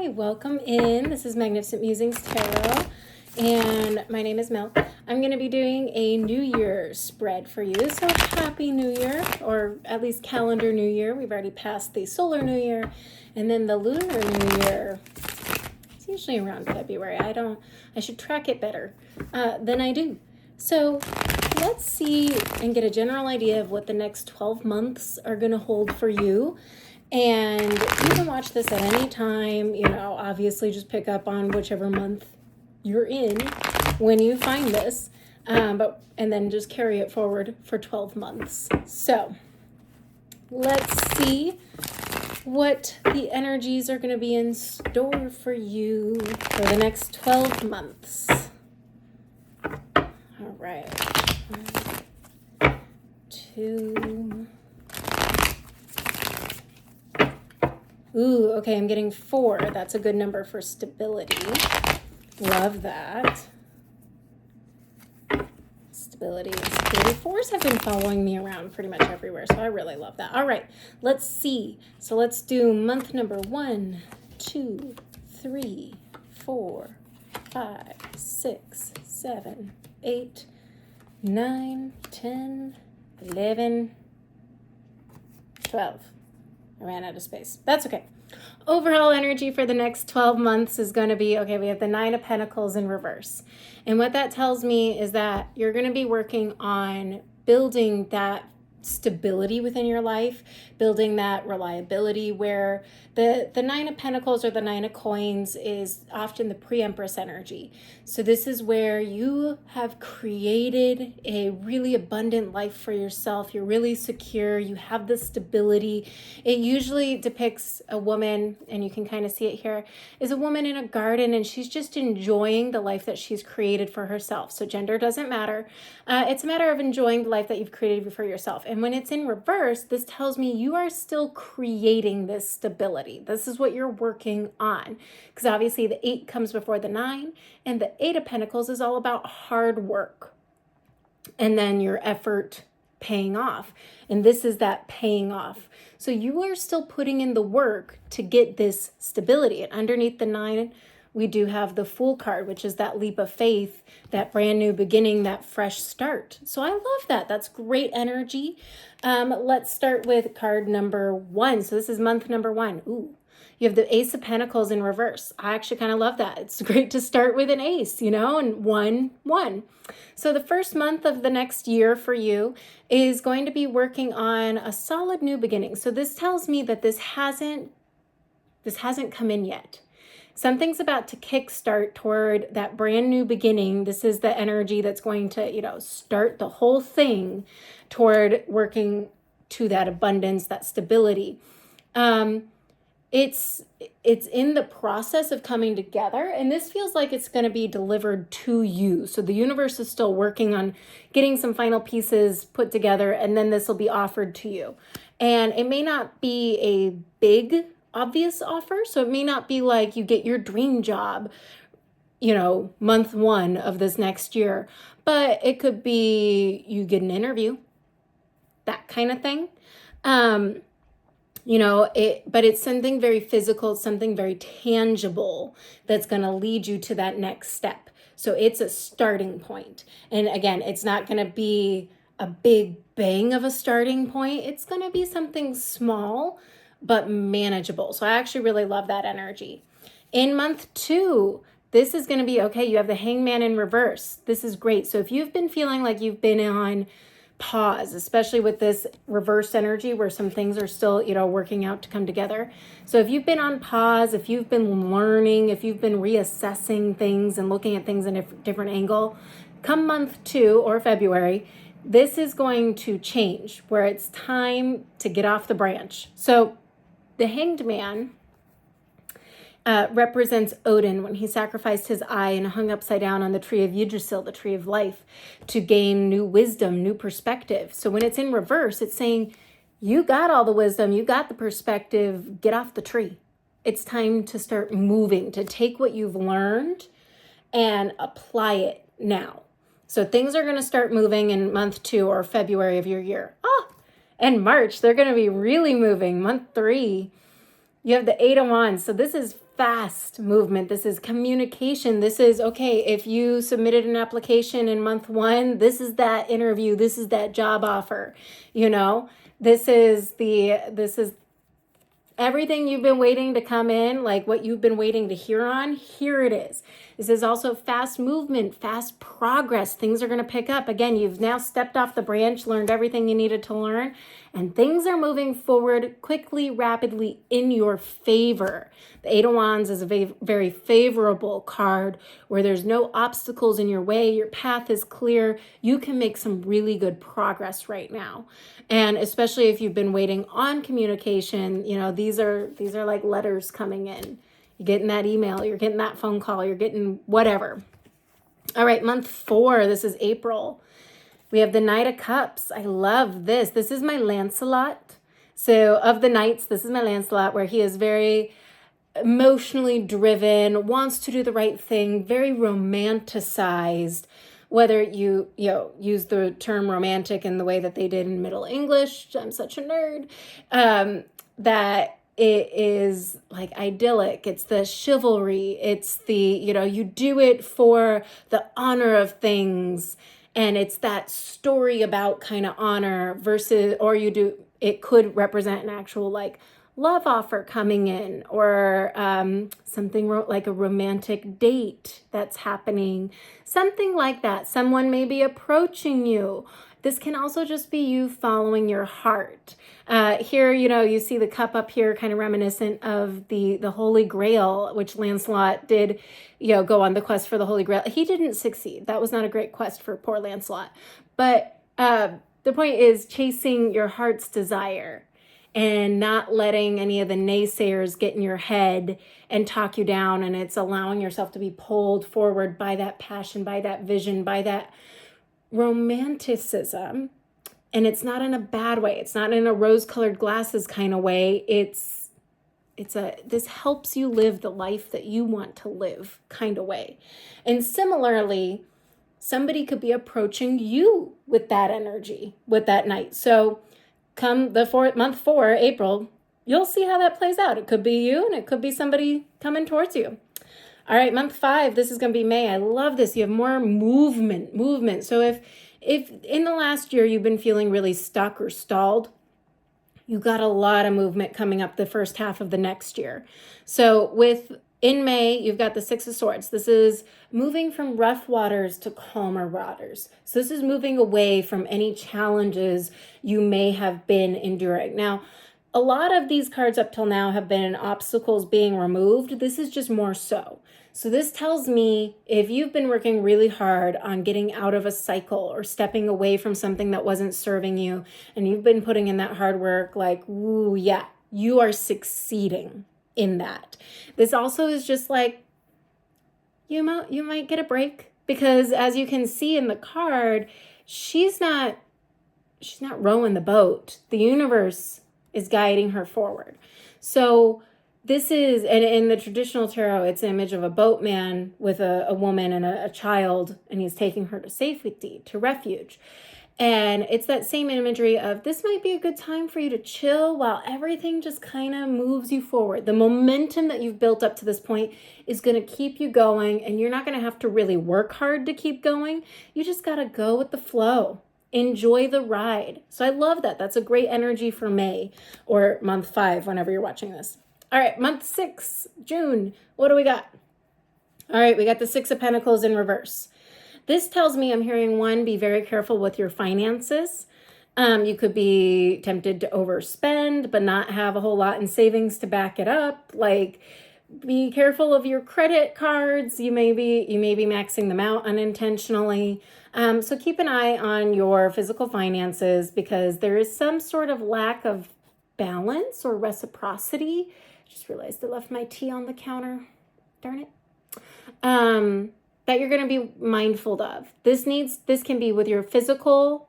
Hi, welcome in. This is Magnificent Musings Tarot, and my name is Mel. I'm going to be doing a New Year spread for you, so Happy New Year, or at least calendar New Year. We've already passed the solar New Year, and then the lunar New Year. It's usually around February. I should track it better than I do. So let's see and get a general idea of what the next 12 months are going to hold for you. And you can watch this at any time, obviously just pick up on whichever month you're in when you find this, and then just carry it forward for 12 months. So let's see what the energies are going to be in store for you for the next 12 months. All right. 1, 2. Ooh, okay, I'm getting 4. That's a good number for stability. Love that. Stability. 4s have been following me around pretty much everywhere, so I really love that. All right, let's see. So let's do month number 1, 2, 3, 4, 5, 6, 7, 8, 9, 10, 11, 12. I ran out of space. That's okay. Overall energy for the next 12 months is going to be, okay, we have the 9 of Pentacles in reverse. And what that tells me is that you're going to be working on building that stability within your life, building that reliability, where the 9 of Pentacles or the 9 of Coins is often the pre-Empress energy. So this is where you have created a really abundant life for yourself. You're really secure. You have the stability. It usually depicts a woman, and you can kind of see it here, is a woman in a garden, and she's just enjoying the life that she's created for herself. So gender doesn't matter. It's a matter of enjoying the life that you've created for yourself. And when it's in reverse, this tells me you are still creating this stability. This is what you're working on. Because obviously the 8 comes before the 9, and the 8 of Pentacles is all about hard work. And then your effort paying off. And this is that paying off. So you are still putting in the work to get this stability. And underneath the 9, we do have the Fool card, which is that leap of faith, that brand new beginning, that fresh start. So I love that. That's great energy. Let's start with card number 1. So this is month number 1. Ooh, you have the Ace of Pentacles in reverse. I actually kind of love that. It's great to start with an ace, and 1, 1. So the first month of the next year for you is going to be working on a solid new beginning. So this tells me that this hasn't come in yet. Something's about to kickstart toward that brand new beginning. This is the energy that's going to, start the whole thing toward working to that abundance, that stability. It's in the process of coming together, and this feels like it's going to be delivered to you. So the universe is still working on getting some final pieces put together, and then this will be offered to you. And it may not be a big obvious offer. So it may not be like you get your dream job, month 1 of this next year, but it could be you get an interview, that kind of thing. But it's something very physical, something very tangible that's going to lead you to that next step. So it's a starting point. And again, it's not going to be a big bang of a starting point. It's going to be something small, but manageable. So I actually really love that energy. In month 2, this is going to be, okay, you have the Hangman in reverse. This is great. So if you've been feeling like you've been on pause, especially with this reverse energy where some things are still, working out to come together. So if you've been on pause, if you've been learning, if you've been reassessing things and looking at things in a different angle, come month 2 or February, this is going to change where it's time to get off the branch. So the Hanged Man represents Odin when he sacrificed his eye and hung upside down on the tree of Yggdrasil, the tree of life, to gain new wisdom, new perspective. So when it's in reverse, it's saying, you got all the wisdom, you got the perspective, get off the tree. It's time to start moving, to take what you've learned and apply it now. So things are going to start moving in month 2 or February of your year. And March, they're going to be really moving. Month 3, you have the 8 of Wands. So this is fast movement. This is communication. This is, okay, if you submitted an application in month 1, this is that interview. This is that job offer. This is everything you've been waiting to come in, like what you've been waiting to hear on, here it is. This is also fast movement, fast progress. Things are going to pick up. Again, you've now stepped off the branch, learned everything you needed to learn, and things are moving forward quickly, rapidly in your favor. The Eight of Wands is a very favorable card where there's no obstacles in your way. Your path is clear. You can make some really good progress right now. And especially if you've been waiting on communication, these are like letters coming in. You're getting that email, you're getting that phone call, you're getting whatever. All right, month 4, this is April. We have the Knight of Cups. I love this. This is my Lancelot. So of the knights, this is my Lancelot, where he is very emotionally driven, wants to do the right thing, very romanticized. Whether you use the term romantic in the way that they did in Middle English, I'm such a nerd, that it is like idyllic. It's the chivalry. It's the, you do it for the honor of things. And it's that story about kind of honor versus, or it could represent an actual like love offer coming in, or something like a romantic date that's happening, something like that. Someone may be approaching you. This can also just be you following your heart. Here, you see the cup up here, kind of reminiscent of the Holy Grail, which Lancelot did, go on the quest for the Holy Grail. He didn't succeed. That was not a great quest for poor Lancelot. But the point is chasing your heart's desire and not letting any of the naysayers get in your head and talk you down. And it's allowing yourself to be pulled forward by that passion, by that vision, by that romanticism. And it's not in a bad way. It's not in a rose-colored glasses kind of way. This helps you live the life that you want to live kind of way. And similarly, somebody could be approaching you with that energy, with that night. So come month 4, April, you'll see how that plays out. It could be you and it could be somebody coming towards you. All right, month 5, this is going to be May. I love this. You have more movement. So if in the last year you've been feeling really stuck or stalled, you got a lot of movement coming up the first half of the next year. So in May, you've got the Six of Swords. This is moving from rough waters to calmer waters. So this is moving away from any challenges you may have been enduring. Now, a lot of these cards up till now have been obstacles being removed. This is just more so. So this tells me if you've been working really hard on getting out of a cycle or stepping away from something that wasn't serving you, and you've been putting in that hard work, like, ooh, yeah, you are succeeding in that. This also is just like, you might get a break, because as you can see in the card, she's not rowing the boat. The universe is guiding her forward. So this is, and in the traditional tarot, it's an image of a boatman with a woman and a child, and he's taking her to safety, to refuge. And it's that same imagery of this might be a good time for you to chill while everything just kind of moves you forward. The momentum that you've built up to this point is going to keep you going, and you're not going to have to really work hard to keep going. You just got to go with the flow. Enjoy the ride. So I love that. That's a great energy for May, or month 5, whenever you're watching this. All right, month 6, June. What do we got? All right, we got the Six of Pentacles in reverse. This tells me, I'm hearing, 1, be very careful with your finances. You could be tempted to overspend, but not have a whole lot in savings to back it up. Like, be careful of your credit cards. You may be maxing them out unintentionally. So keep an eye on your physical finances, because there is some sort of lack of balance or reciprocity. Just realized I left my tea on the counter. Darn it. That you're going to be mindful of. This can be with your physical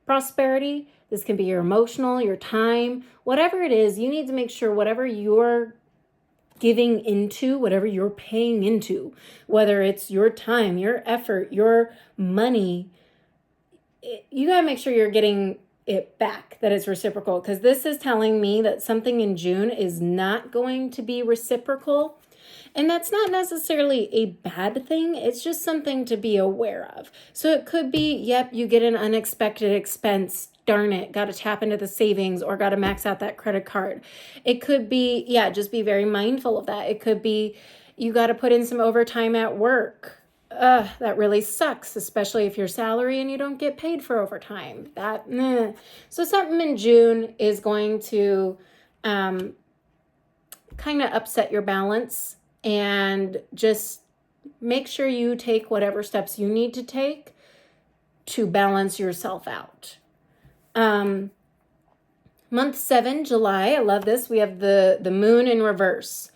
prosperity. This can be your emotional, your time, whatever it is. You need to make sure whatever you're giving into, whatever you're paying into, whether it's your time, your effort, your money, you got to make sure you're getting it back, that it's reciprocal, because this is telling me that something in June is not going to be reciprocal. And that's not necessarily a bad thing. It's just something to be aware of. So it could be, yep, you get an unexpected expense. Darn it, got to tap into the savings or got to max out that credit card. It could be, yeah, just be very mindful of that. It could be you got to put in some overtime at work. That really sucks, especially if you're salary and you don't get paid for overtime. So something in June is going to kind of upset your balance, and just make sure you take whatever steps you need to take to balance yourself out. Month 7, July, I love this. We have the moon in reverse.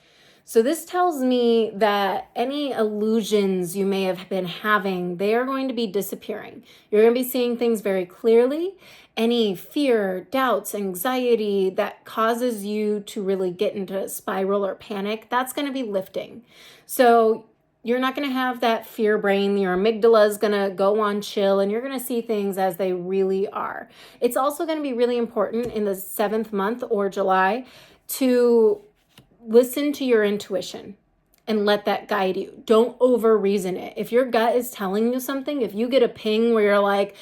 So this tells me that any illusions you may have been having, they are going to be disappearing. You're going to be seeing things very clearly. Any fear, doubts, anxiety that causes you to really get into a spiral or panic, that's going to be lifting. So you're not going to have that fear brain. Your amygdala is going to go on chill, and you're going to see things as they really are. It's also going to be really important in the 7th month or July to listen to your intuition and let that guide you. Don't over reason it. If your gut is telling you something, if you get a ping where you're like,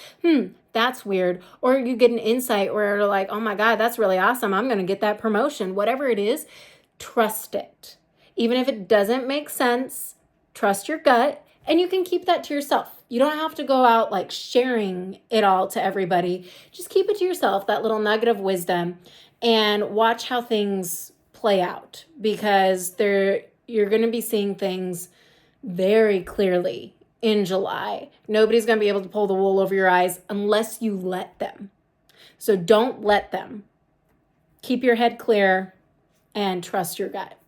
that's weird, or you get an insight where you're like, oh my God, that's really awesome, I'm going to get that promotion, whatever it is, trust it. Even if it doesn't make sense, trust your gut, and you can keep that to yourself. You don't have to go out like sharing it all to everybody. Just keep it to yourself, that little nugget of wisdom, and watch how things play out, because you're going to be seeing things very clearly in July. Nobody's going to be able to pull the wool over your eyes unless you let them. So don't let them. Keep your head clear and trust your gut.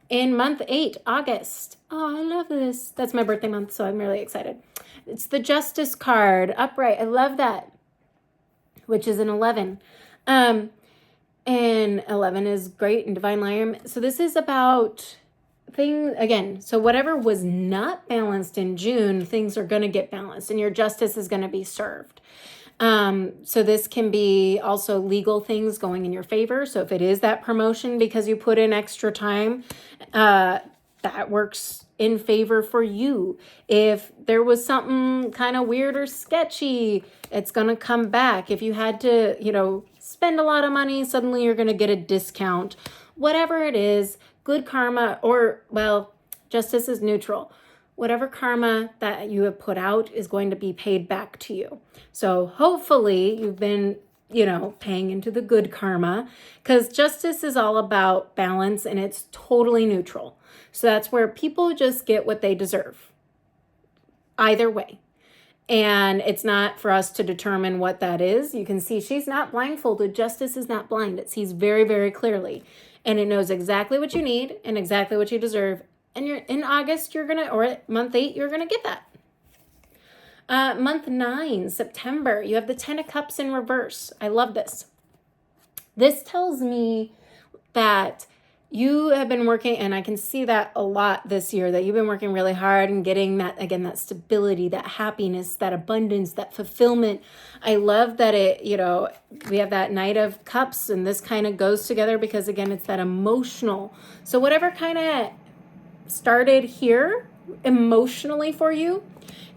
In month 8, August. Oh, I love this. That's my birthday month, so I'm really excited. It's the Justice card, upright. I love that, which is an 11. And 11 is great in Divine Lion. So this is about things, again, so whatever was not balanced in June, things are going to get balanced, and your justice is going to be served. So this can be also legal things going in your favor. So if it is that promotion because you put in extra time, that works in favor for you. If there was something kind of weird or sketchy, it's going to come back. If you had to, spend a lot of money, suddenly you're going to get a discount. Whatever it is, good karma, or, justice is neutral. Whatever karma that you have put out is going to be paid back to you. So hopefully you've been, paying into the good karma, because justice is all about balance, and it's totally neutral. So that's where people just get what they deserve, either way. And it's not for us to determine what that is. You can see she's not blindfolded. Justice is not blind. It sees very, very clearly. And it knows exactly what you need and exactly what you deserve. And you're in August, or at month 8, you're going to get that. Month 9, September, you have the 10 of Cups in reverse. I love this. This tells me that you have been working, and I can see that a lot this year, that you've been working really hard and getting that, again, that stability, that happiness, that abundance, that fulfillment. I love that we have that Knight of Cups, and this kind of goes together because, again, it's that emotional. So whatever kind of started here emotionally for you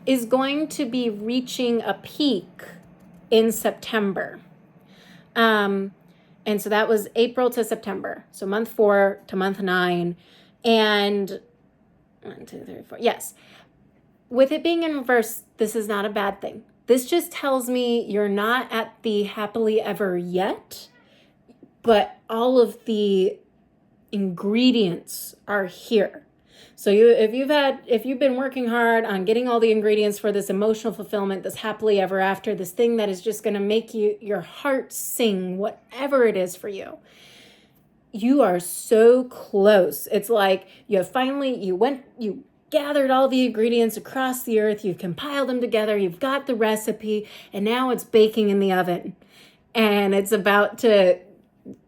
is going to be reaching a peak in September. And so that was April to September. So month 4 to month 9. And 1, 2, 3, 4. Yes. With it being in reverse, this is not a bad thing. This just tells me you're not at the happily ever yet, but all of the ingredients are here. So if you've been working hard on getting all the ingredients for this emotional fulfillment, this happily ever after, this thing that is just going to make your heart sing, whatever it is for you, you are so close. It's like you gathered all the ingredients across the earth, you've compiled them together, you've got the recipe, and now it's baking in the oven, and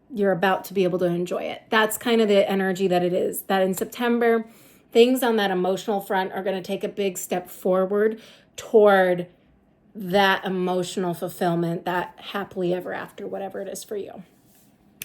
you're about to be able to enjoy it. That's kind of the energy that it is. That in September, things on that emotional front are going to take a big step forward toward that emotional fulfillment, that happily ever after, whatever it is for you.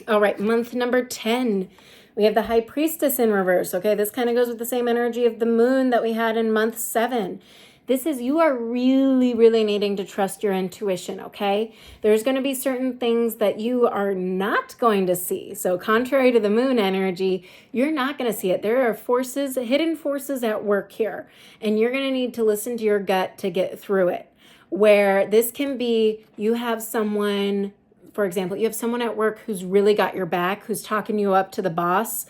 All right, month number 10. We have the High Priestess in reverse. Okay, this kind of goes with the same energy of the moon that we had in month 7. This is, you are really, really needing to trust your intuition, okay? There's going to be certain things that you are not going to see. So contrary to the moon energy, you're not going to see it. There are forces, hidden forces at work here, and you're going to need to listen to your gut to get through it. Where this can be, you have someone, for example, you have someone at work who's really got your back, who's talking you up to the boss,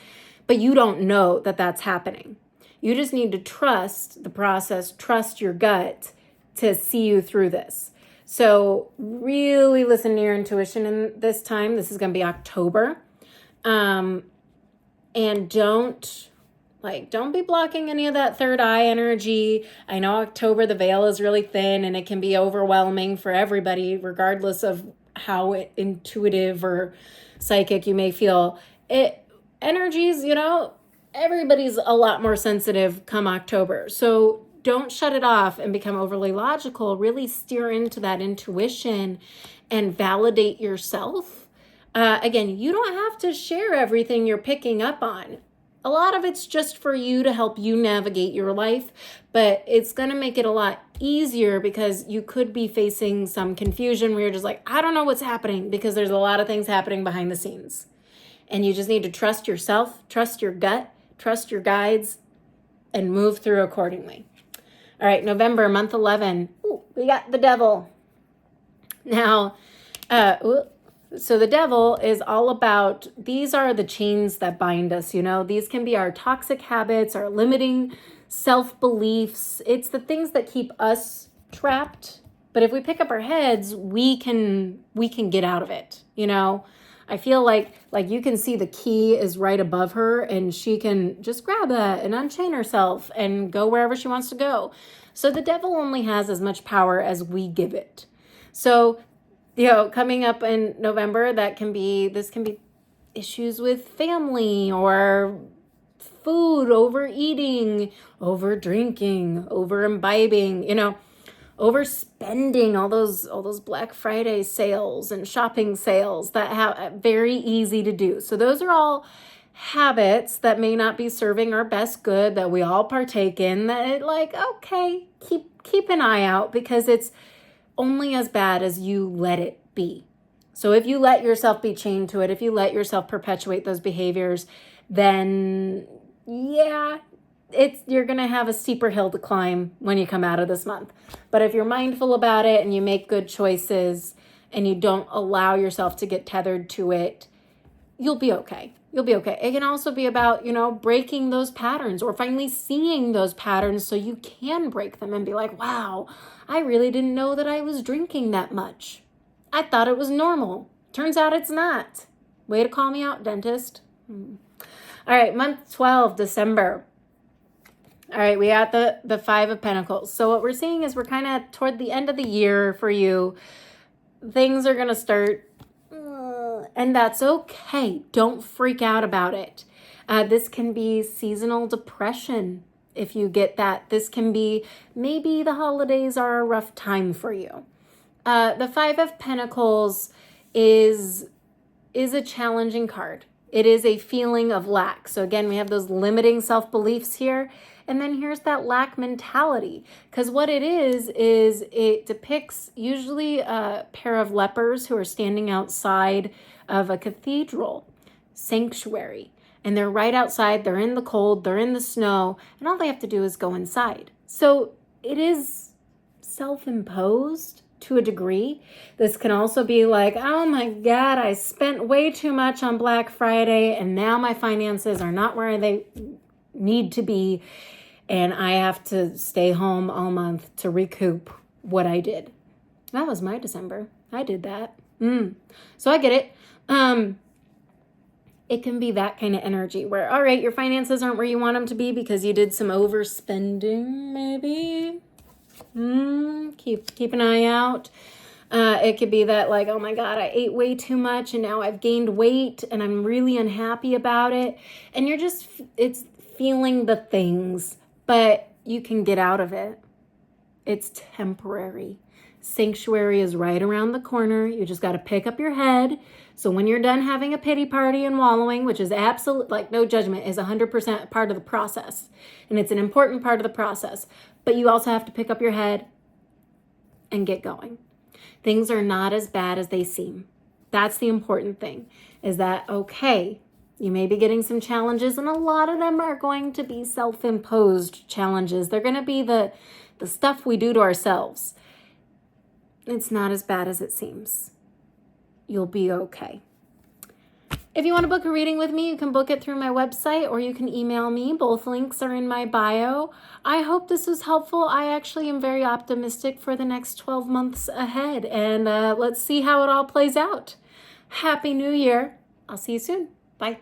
but you don't know that that's happening. You just need to trust the process, trust your gut to see you through this. So really listen to your intuition in this time. This is going to be October. And don't be blocking any of that third eye energy. I know October, the veil is really thin and it can be overwhelming for everybody, regardless of how intuitive or psychic you may feel. Energies, everybody's a lot more sensitive come October. So don't shut it off and become overly logical. Really steer into that intuition and validate yourself. Again, you don't have to share everything you're picking up on. A lot of it's just for you to help you navigate your life, but it's going to make it a lot easier because you could be facing some confusion where you're just like, I don't know what's happening, because there's a lot of things happening behind the scenes. And you just need to trust yourself, trust your gut, trust your guides, and move through accordingly. All right, November, month 11. Ooh, we got the devil. Now, so the devil is all about, these are the chains that bind us, These can be our toxic habits, our limiting self-beliefs. It's the things that keep us trapped. But if we pick up our heads, we can get out of it, I feel like you can see the key is right above her, and she can just grab that and unchain herself and go wherever she wants to go. So the devil only has as much power as we give it. So, coming up in November, this can be issues with family or food, overeating, over drinking, over imbibing, overspending, all those Black Friday sales and shopping sales that have very easy to do. So those are all habits that may not be serving our best good, that we all partake in, that okay, keep an eye out, because it's only as bad as you let it be. So if you let yourself be chained to it, if you let yourself perpetuate those behaviors, then you're going to have a steeper hill to climb when you come out of this month. But if you're mindful about it and you make good choices and you don't allow yourself to get tethered to it, you'll be okay. You'll be okay. It can also be about, breaking those patterns, or finally seeing those patterns so you can break them and be like, wow, I really didn't know that I was drinking that much. I thought it was normal. Turns out it's not. Way to call me out, dentist. All right, month 12, December. All right, we got the Five of Pentacles. So what we're seeing is we're kind of toward the end of the year for you. Things are going to start, and that's okay. Don't freak out about it. This can be seasonal depression if you get that. This can be, maybe the holidays are a rough time for you. The Five of Pentacles is a challenging card. It is a feeling of lack. So again, we have those limiting self-beliefs here. And then here's that lack mentality. Because what it is it depicts usually a pair of lepers who are standing outside of a cathedral sanctuary. And they're right outside. They're in the cold. They're in the snow. And all they have to do is go inside. So it is self-imposed to a degree. This can also be like, oh my God, I spent way too much on Black Friday and now my finances are not where they need to be, and I have to stay home all month to recoup what I did. That was my December. I did that. So I get it. It can be that kind of energy where, all right, your finances aren't where you want them to be because you did some overspending, maybe. Keep an eye out. It could be that oh my God, I ate way too much and now I've gained weight and I'm really unhappy about it. And it's feeling the things, but you can get out of it. It's temporary. Sanctuary is right around the corner. You just got to pick up your head. So when you're done having a pity party and wallowing, which is absolute, like no judgment, is 100% part of the process. And it's an important part of the process. But you also have to pick up your head and get going. Things are not as bad as they seem. That's the important thing, is that, okay, you may be getting some challenges, and a lot of them are going to be self-imposed challenges. They're going to be the stuff we do to ourselves. It's not as bad as it seems. You'll be okay. If you want to book a reading with me, you can book it through my website or you can email me. Both links are in my bio. I hope this was helpful. I actually am very optimistic for the next 12 months ahead, and let's see how it all plays out. Happy New Year. I'll see you soon. Bye.